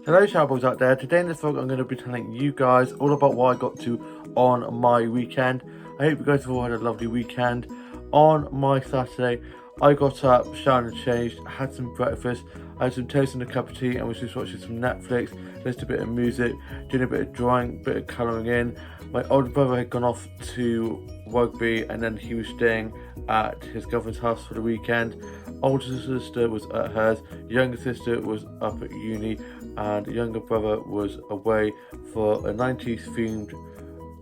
Hello Showboys out there. Today in this vlog I'm going to be telling you guys all about what I got to on my weekend. I hope you guys have all had a lovely weekend. On my Saturday I got up, showered and changed, had some breakfast, I had some toast and a cup of tea and was just watching some Netflix, listening to a bit of music, doing a bit of drawing, a bit of colouring in. My older brother had gone off to rugby and then he was staying at his girlfriend's house for the weekend. Older sister was at hers, younger sister was up at uni, and younger brother was away for a 90s themed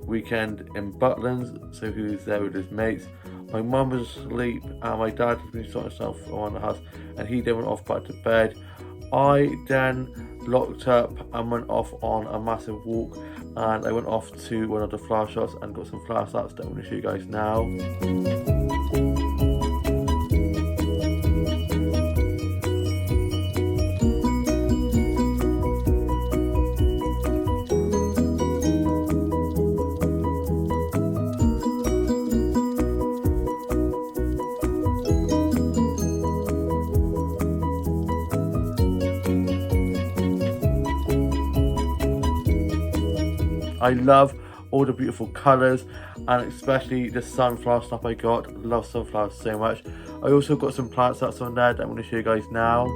weekend in Butlins, so he was there with his mates. My mum was asleep and my dad had been sorting stuff around the house and he then went off back to bed. I then locked up and went off on a massive walk, and I went off to one of the flower shops and got some flower sets that I'm going to show you guys now. I love all the beautiful colours and especially the sunflower stuff I got. Love sunflowers so much. I also got some plant sets on there that I'm going to show you guys now.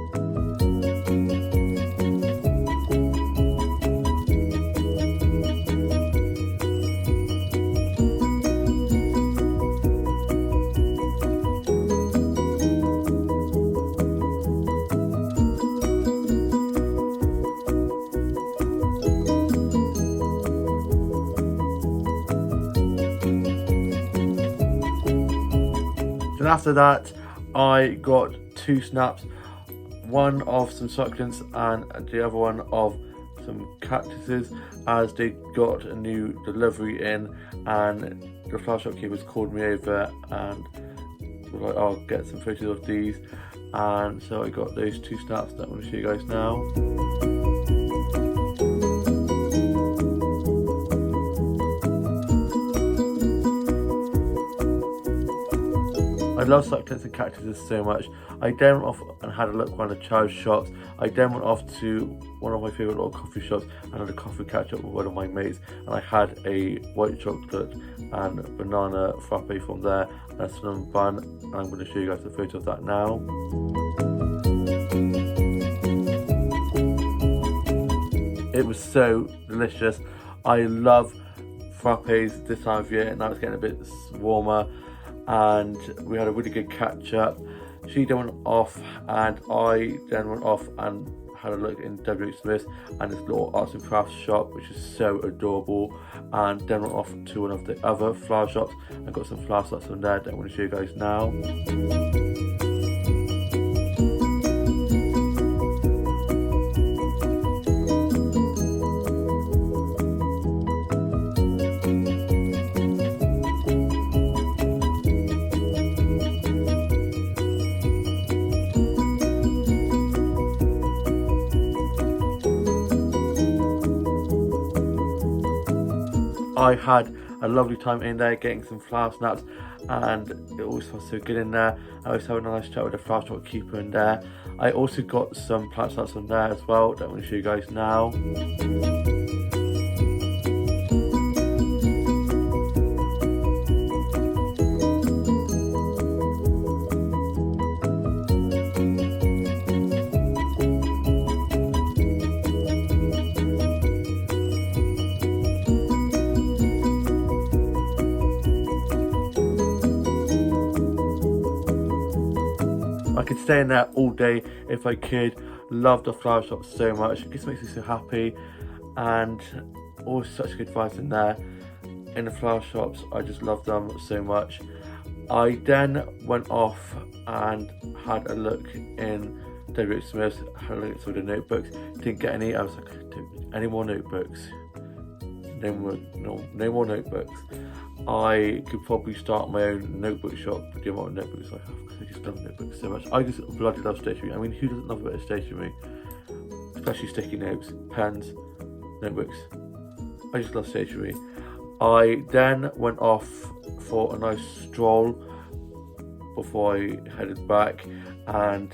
Then after that, I got two snaps, one of some succulents and the other one of some cactuses, as they got a new delivery in and the flower shop keepers called me over and was like, I'll get some photos of these, and so I got those two snaps that I'm going to show you guys now. I love succulents and cactuses so much. I then went off and had a look at one of the charge shops. I then went off to one of my favourite little coffee shops and had a coffee catch up with one of my mates, and I had a white chocolate and banana frappe from there and a cinnamon bun, and I'm going to show you guys a photo of that now. It was so delicious. I love frappes this time of year, and now it's getting a bit warmer, and we had a really good catch up. She then went off and I then went off and had a look in WH Smith's and this little arts and crafts shop, which is so adorable, and then went off to one of the other flower shops and got some flower sets from there that I'm going to show you guys now. I had a lovely time in there getting some flower snaps, and it always felt so good in there. I was having a nice chat with the flower shop keeper in there. I also got some plant snaps on there as well that I'm going to show you guys now. I could stay in there all day if I could. Love the flower shop so much. It just makes me so happy, and always such good vibes in there. In the flower shops, I just love them so much. I then went off and had a look in WH Smith's, had a look at some of the notebooks. Didn't get any. I was like, don't need any more notebooks. No more notebooks. I could probably start my own notebook shop with the amount of notebooks I have, because I just love notebooks so much. I just bloody love stationery. I mean, who doesn't love a bit of stationery? Especially sticky notes, pens, notebooks. I just love stationery. I then went off for a nice stroll before I headed back, and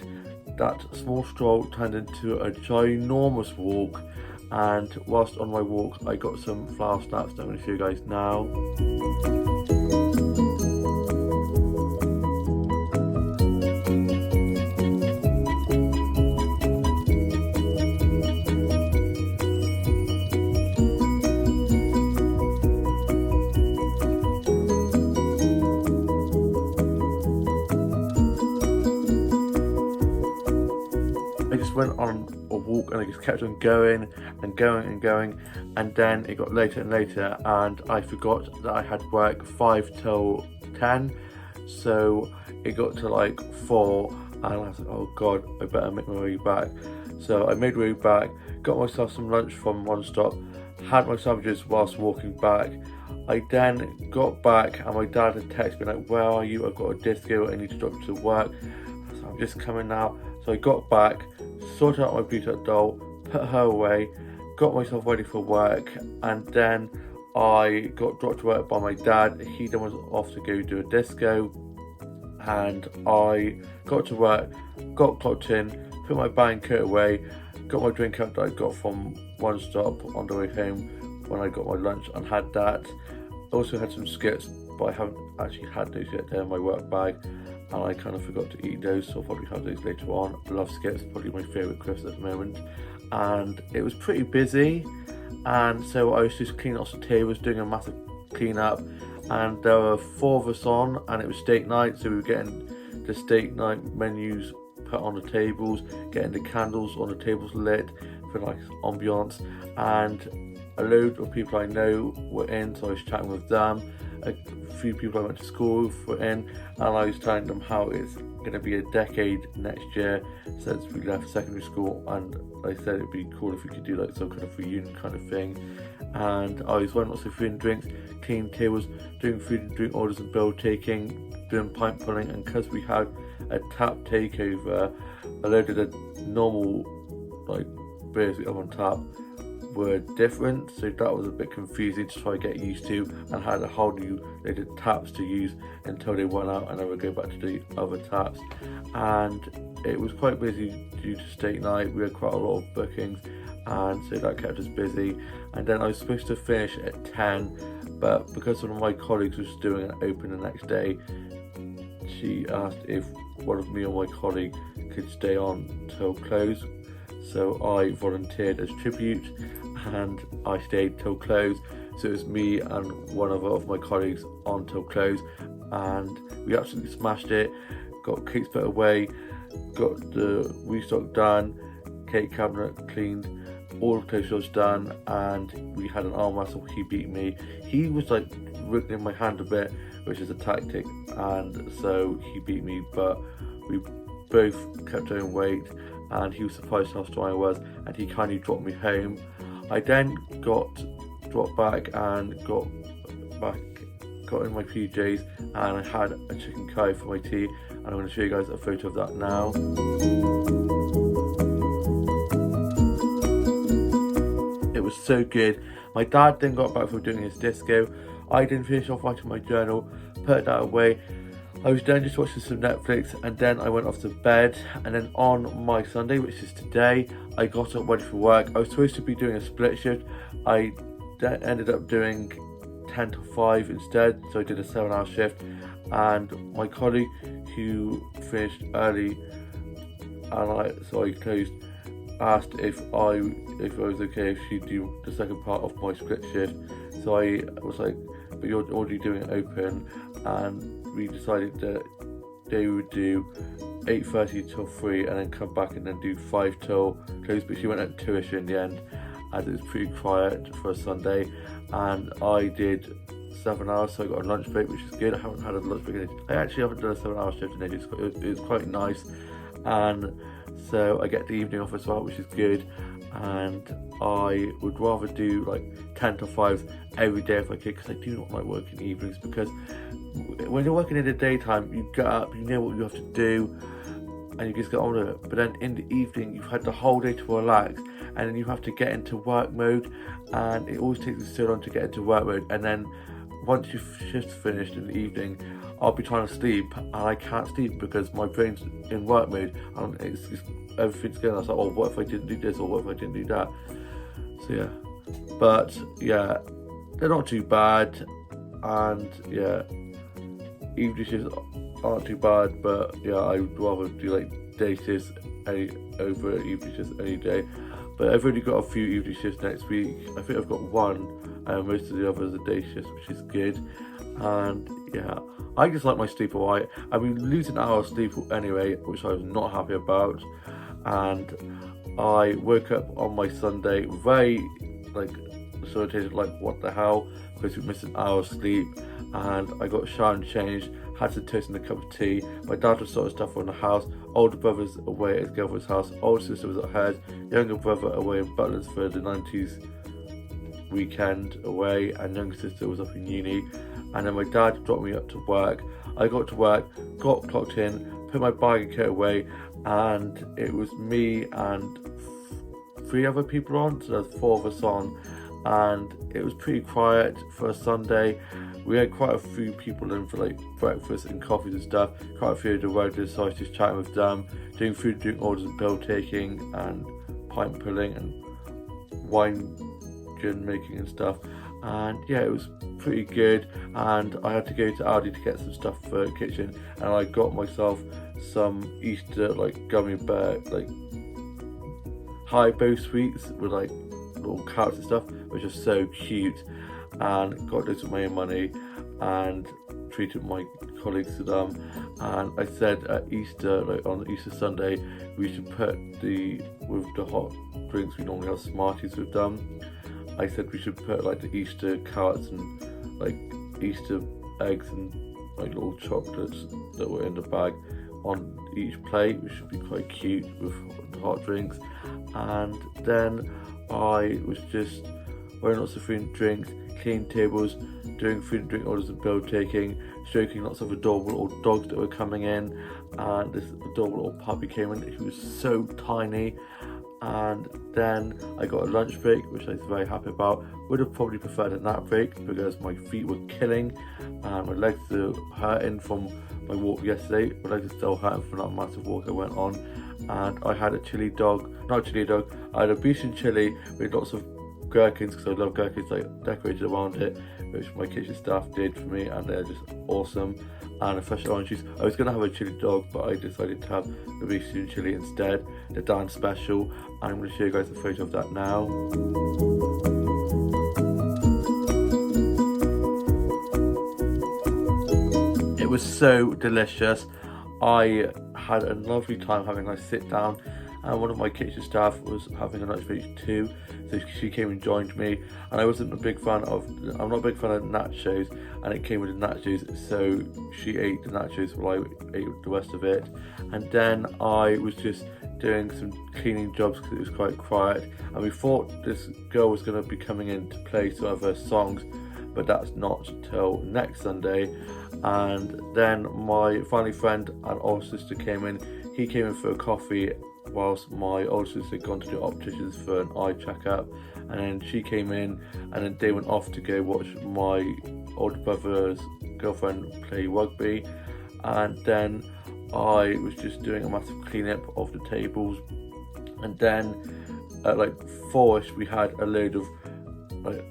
that small stroll turned into a ginormous walk, and whilst on my walk I got some flower snaps that I'm going to show you guys now. I just went on a walk and I just kept on going and going and going, and then it got later and later and I forgot that I had work 5 till 10, so it got to like 4 and I was like, oh god, I better make my way back. So I made my way back, got myself some lunch from One Stop, had my sandwiches whilst walking back. I then got back and my dad had texted me like, where are you? I've got a disco, I need to drop you to work. So I'm just coming now. So I got back, sorted out my Bluetooth doll, put her away, got myself ready for work, and then I got dropped to work by my dad. He then was off to go do a disco, and I got to work, got clocked in, put my band coat away, got my drink up that I got from One Stop on the way home when I got my lunch and had that. Also had some skits, but I haven't actually had those yet. They're in my work bag and I kind of forgot to eat those, so I'll probably have those later on. I love skits, probably my favourite crisp at the moment. And it was pretty busy, and so I was just cleaning off some tables, doing a massive clean up, and there were 4 of us on, and it was steak night, so we were getting the steak night menus put on the tables, getting the candles on the tables lit for nice ambiance, and a load of people I know were in, so I was chatting with them. A few people I went to school with were in, and I was telling them how it's going to be a decade next year since we left secondary school, and I said it'd be cool if we could do like some kind of reunion kind of thing. And I was running lots of food and drinks, cleaning tables, doing food and drink orders and bill taking, doing pint pulling, and because we had a tap takeover, a load of the normal like beers we have on tap were different, so that was a bit confusing to try to get used to, and had a whole new load of taps to use until they went out and I would go back to the other taps. And it was quite busy due to steak night. We had quite a lot of bookings, and so that kept us busy. And then I was supposed to finish at 10, but because one of my colleagues was doing an open the next day, she asked if one of me or my colleague could stay on till close. So I volunteered as tribute and I stayed till close. So it was me and one other of my colleagues on till close, and we absolutely smashed it. Got cakes put away, got the restock done, cake cabinet cleaned, all the clothes was done, and we had an arm wrestle. He beat me. He was like wriggling my hand a bit, which is a tactic, and so he beat me, but we both kept our own weight, and he was surprised how strong I was, and he kindly dropped me home. I then got dropped back and got in my PJs, and I had a chicken curry for my tea, and I'm going to show you guys a photo of that now. It was so good. My dad then got back from doing his disco. I didn't finish off writing my journal, put that away. I was then just watching some Netflix, and then I went off to bed. And then on my Sunday, which is today, I got up ready for work. I was supposed to be doing a split shift. I then ended up doing 10 to 5 instead, so I did a 7-hour shift. And my colleague who finished early, so I closed, asked if I was okay if she'd do the second part of my split shift. So I was like, but you're already doing it open, and we decided that they would do 8:30 till 3 and then come back and then do 5 till close, but she went at 2ish in the end as it was pretty quiet for a Sunday. And I did 7 hours, so I got a lunch break, which is good. I haven't had a lunch break in ages. I actually haven't done a 7-hour shift in ages. It was quite nice, and so I get the evening off as well, which is good. And I would rather do like 10 to 5 every day if I could, because I do not like working evenings, because when you're working in the daytime, you get up, you know what you have to do, and you just get on with it. But then in the evening, you've had the whole day to relax, and then you have to get into work mode, and it always takes us so long to get into work mode. And then once your shift's finished in the evening, I'll be trying to sleep and I can't sleep because my brain's in work mode and everything's going. I was like, oh, what if I didn't do this, or what if I didn't do that? So yeah, but yeah, they're not too bad, and yeah, evening shifts aren't too bad, but yeah, I'd rather do like day shifts over evening shifts any day. But I've only got a few evening shifts next week. I think I've got one, and most of the others are day shifts, which is good. And yeah, I just like my sleep alright. I've been losing an hour of sleep anyway, which I was not happy about. And I woke up on my Sunday very irritated, like what the hell, because we missed an hour of sleep. And I got showered and changed, had some toast and a cup of tea. My dad was sorting stuff around the house. Older brother's away at his girlfriend's house. Older sister was at hers. Younger brother away in Butlins for the 90s weekend away, and younger sister was up in uni. And then my dad dropped me up to work. I got to work, got clocked in, put my bag and kit away, and it was me and 3 other people on, so there's 4 of us on, and it was pretty quiet for a Sunday. We had quite a few people in for like breakfast and coffees and stuff, quite a few of the regulars, so I was just chatting with them, doing food, drink orders and bill taking and pint pulling and wine gin making and stuff. And yeah, it was pretty good. And I had to go to Aldi to get some stuff for the kitchen, and I got myself some Easter like gummy bear like Haribo sweets with like little carrots and stuff, which are so cute, and got those with my own money and treated my colleagues to them. And I said at Easter, like on Easter Sunday, we should put with the hot drinks, we normally have Smarties with them. I said we should put like the Easter carrots and like Easter eggs and like little chocolates that were in the bag on each plate, which should be quite cute with the hot drinks. And then I was just wearing lots of food and drinks, cleaning tables, doing food and drink orders and bill taking, stroking lots of adorable little dogs that were coming in. And this adorable little puppy came in, he was so tiny. And then I got a lunch break, which I was very happy about. Would have probably preferred a nap break because my feet were killing and my legs are hurting from my walk yesterday. My legs are still hurting from that massive walk I went on. And I had a I had a beef and chili with lots of gherkins, because I love gherkins. I decorated around it, which my kitchen staff did for me, and they're just awesome. And a fresh orange juice. I was going to have a chili dog, but I decided to have the beef and chili instead, the Dan special, and I'm going to show you guys a photo of that now. It was so delicious. I had a lovely time having a nice sit down, and one of my kitchen staff was having a lunch break too, so she came and joined me. And I'm not a big fan of nachos, and it came with the nachos, so she ate the nachos while I ate the rest of it. And then I was just doing some cleaning jobs because it was quite quiet, and we thought this girl was going to be coming in to play some of her songs, but that's not till next Sunday. And then my family friend and older sister came in. He came in for a coffee whilst my older sister had gone to the opticians for an eye checkup, and then she came in, and then they went off to go watch my older brother's girlfriend play rugby. And then I was just doing a massive clean-up of the tables, and then at like 4ish we had a load of like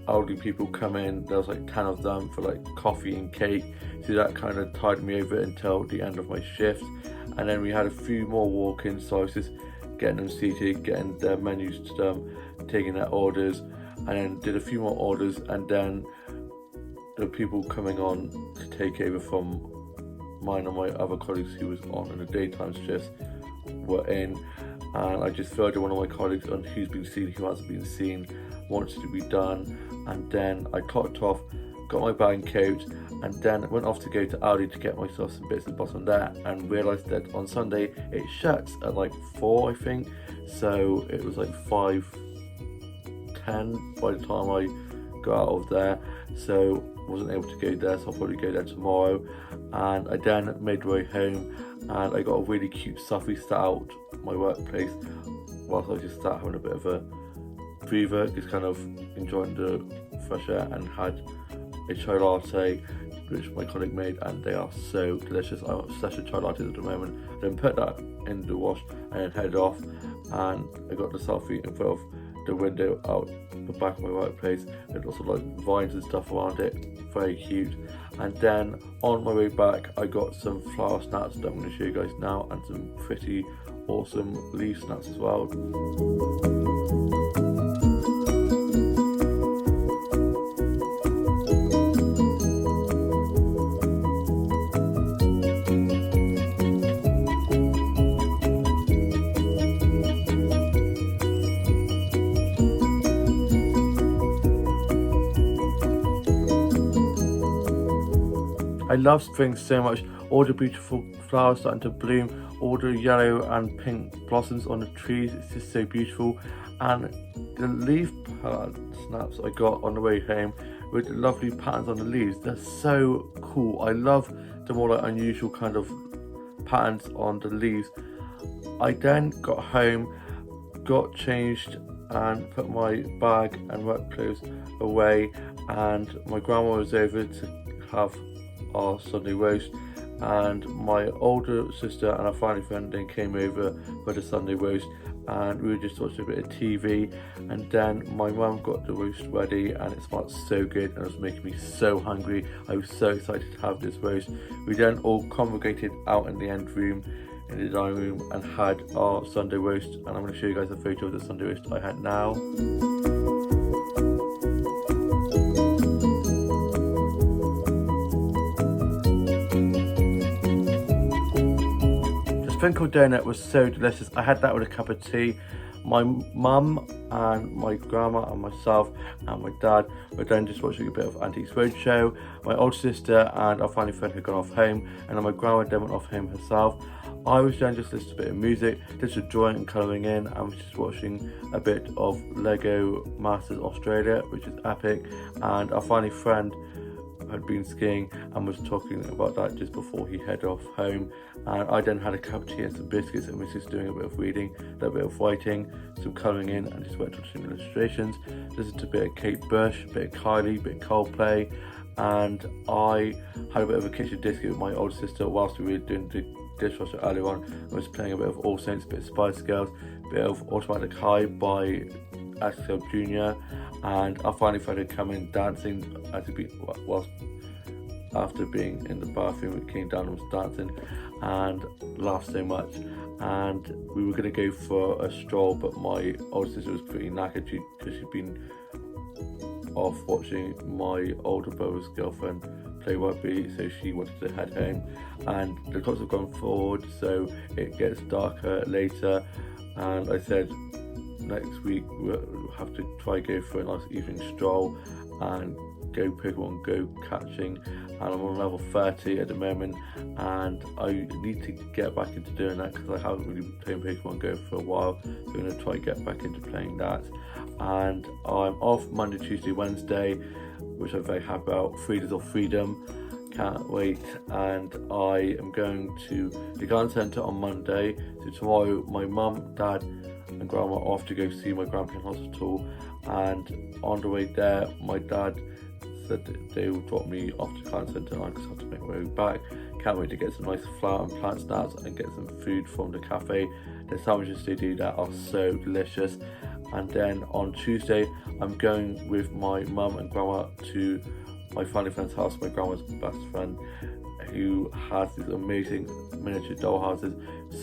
elderly people come in. There was like 10 of them for like coffee and cake, so that kind of tied me over until the end of my shift. And then we had a few more walk-ins, so I was just getting them seated, getting their menus to them, taking their orders, and then did a few more orders. And then the people coming on to take over from mine and my other colleagues who was on in the daytime shifts were in, and I just filled in one of my colleagues on who's been seen, who hasn't been seen, wants to be done. And then I clocked off, got my bag and coat, and then went off to go to Aldi to get myself some bits and bobs on there, and realised that on Sunday it shuts at like 4, I think, so it was like 5:10 by the time I got out of there, so wasn't able to go there, so I'll probably go there tomorrow. And I then made my way home, and I got a really cute selfie sat out my workplace whilst I just sat having a bit of a breather, just kind of enjoying the fresh air, and had a chai latte which my colleague made, and they are so delicious. I'm obsessed with chai lattes at the moment. Then put that in the wash and then headed off, and I got the selfie in front of the window out the back of my workplace. There's also like vines and stuff around it, very cute. And then on my way back I got some flower snaps that I'm going to show you guys now, and some pretty awesome leaf snaps as well. I love spring so much. All the beautiful flowers starting to bloom, all the yellow and pink blossoms on the trees. It's just so beautiful. And the leaf snaps I got on the way home with the lovely patterns on the leaves, they're so cool. I love the more like unusual kind of patterns on the leaves. I then got home, got changed and put my bag and work clothes away, and my grandma was over to have our Sunday roast, and my older sister and our family friend then came over for the Sunday roast, and we were just watching a bit of TV, and then my mum got the roast ready and it smelled so good and it was making me so hungry. I was so excited to have this roast. We then all congregated out in the end room in the dining room and had our Sunday roast, and I'm going to show you guys a photo of the Sunday roast I had now. Sprinkle donut was so delicious. I had that with a cup of tea. My mum and my grandma and myself and my dad were then just watching a bit of Antiques Roadshow. My older sister and our family friend had gone off home, and then my grandma then went off home herself. I was then just listening to a bit of music, just drawing and colouring in, and was just watching a bit of Lego Masters Australia, which is epic. And our family friend had been skiing and was talking about that just before he headed off home, and I then had a cup of tea and some biscuits and was just doing a bit of reading, a bit of writing, some colouring in, and just went on some illustrations. Listened to a bit of Kate Bush, a bit of Kylie, a bit of Coldplay, and I had a bit of a kitchen disco with my older sister whilst we were doing the dishwasher earlier on. I was playing a bit of All Saints, a bit of Spice Girls, a bit of Automatic High by Axel Jr., and our family friend had come in dancing whilst after being in the bathroom. We came down and was dancing and laughed so much, and we were going to go for a stroll, but my older sister was pretty knackered because she'd been off watching my older brother's girlfriend play rugby, so she wanted to head home. And the clocks have gone forward, so it gets darker later, and I said next week we'll have to try go for a nice evening stroll and go Pokemon Go catching, and I'm on level 30 at the moment, and I need to get back into doing that because I haven't really been playing Pokemon Go for a while, so I'm going to try get back into playing that. And I'm off Monday, Tuesday, Wednesday, which I'm very happy about. 3 days of freedom, can't wait. And I am going to the Garden Centre on Monday, so tomorrow my mum, dad and grandma are off to go see my grandpa in hospital, and on the way there my dad said they will drop me off to Garden Centre, and I just have to make my way back. Can't wait to get some nice flower and plant snacks and get some food from the cafe. The sandwiches they do that are so delicious. And then on Tuesday I'm going with my mum and grandma to my family friend's house, my grandma's best friend, who has these amazing miniature doll houses,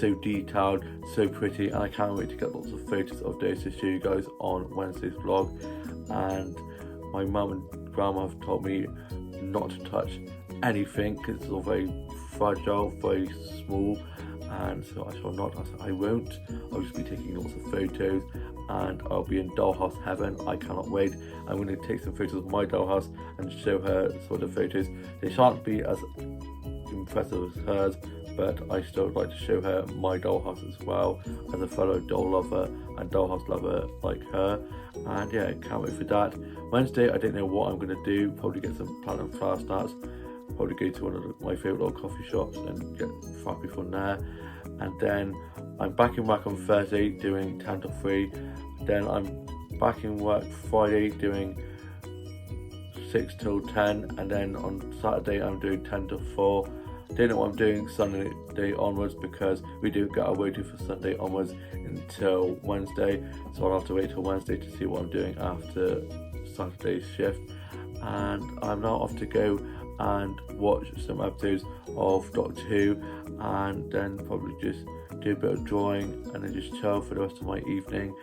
so detailed, so pretty, and I can't wait to get lots of photos of those to show you guys on Wednesday's vlog. And my mum and grandma have told me not to touch anything because it's all very fragile, very small, and so I shall not. I won't. I'll just be taking lots of photos, and I'll be in dollhouse heaven. I cannot wait. I'm going to take some photos of my dollhouse and show her some of the photos. They shan't be as impressive as hers, but I still like to show her my dollhouse as well, as a fellow doll lover and dollhouse lover like her. And yeah, can't wait for that. Wednesday, I don't know what I'm going to do. Probably get some plant and flower snacks. Probably go to one of my favourite little coffee shops and get frappy from there. And then I'm back in work on Thursday doing 10 to 3. Then I'm back in work Friday doing 6 till 10, and then on Saturday I'm doing 10 till 4. Don't know what I'm doing Sunday onwards, because we do get our waiting for Sunday onwards until Wednesday, so I'll have to wait till Wednesday to see what I'm doing after Saturday's shift. And I'm now off to go and watch some episodes of Doctor Who, and then probably just do a bit of drawing and then just chill for the rest of my evening,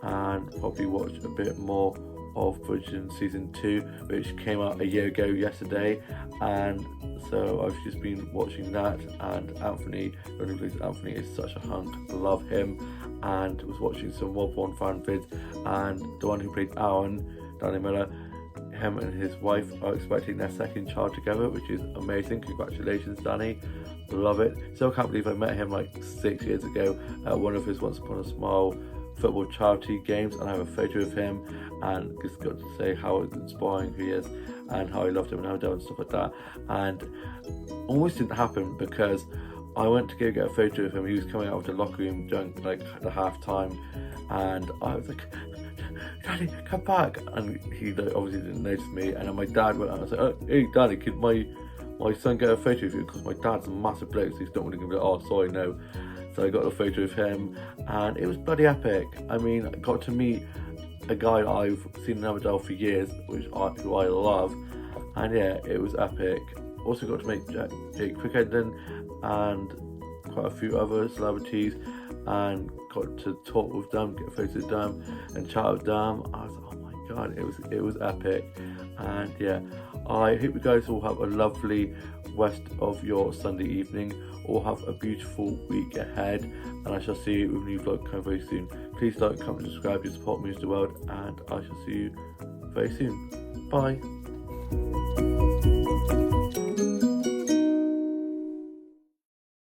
and probably watch a bit more of Bridgerton season 2, which came out a year ago yesterday, and so I've just been watching that. And Anthony, the one who plays Anthony, is such a hunk. I love him, and was watching some World War 1 fan vids, and the one who played Aaron, Danny Miller, him and his wife are expecting their second child together, which is amazing. Congratulations, Danny. Love it. So I can't believe I met him like 6 years ago at one of his Once Upon a Smile football charity games, and I have a photo of him, and just got to say how inspiring he is and how I loved him and how done and stuff like that. And almost didn't happen, because I went to go get a photo of him. He was coming out of the locker room during like the half time, and I was like, Daddy, come back. And he obviously didn't notice me, and then my dad went out and I was like, oh, hey Daddy, could my son get a photo of you? Because my dad's a massive bloke, so he's not really going to be like, oh sorry, no. So I got a photo of him, and it was bloody epic. I mean, I got to meet a guy I've seen in Emmerdale for years, who I love, and yeah, it was epic. Also got to meet Jake Quickenden and quite a few other celebrities, and got to talk with them, get photos with them, and chat with them. I was like, oh my god, it was epic. And yeah, I hope you guys all have a lovely rest of your Sunday evening, or have a beautiful week ahead, and I shall see you with a new vlog coming very soon. Please like, comment, subscribe, you support me as the world, and I shall see you very soon. Bye.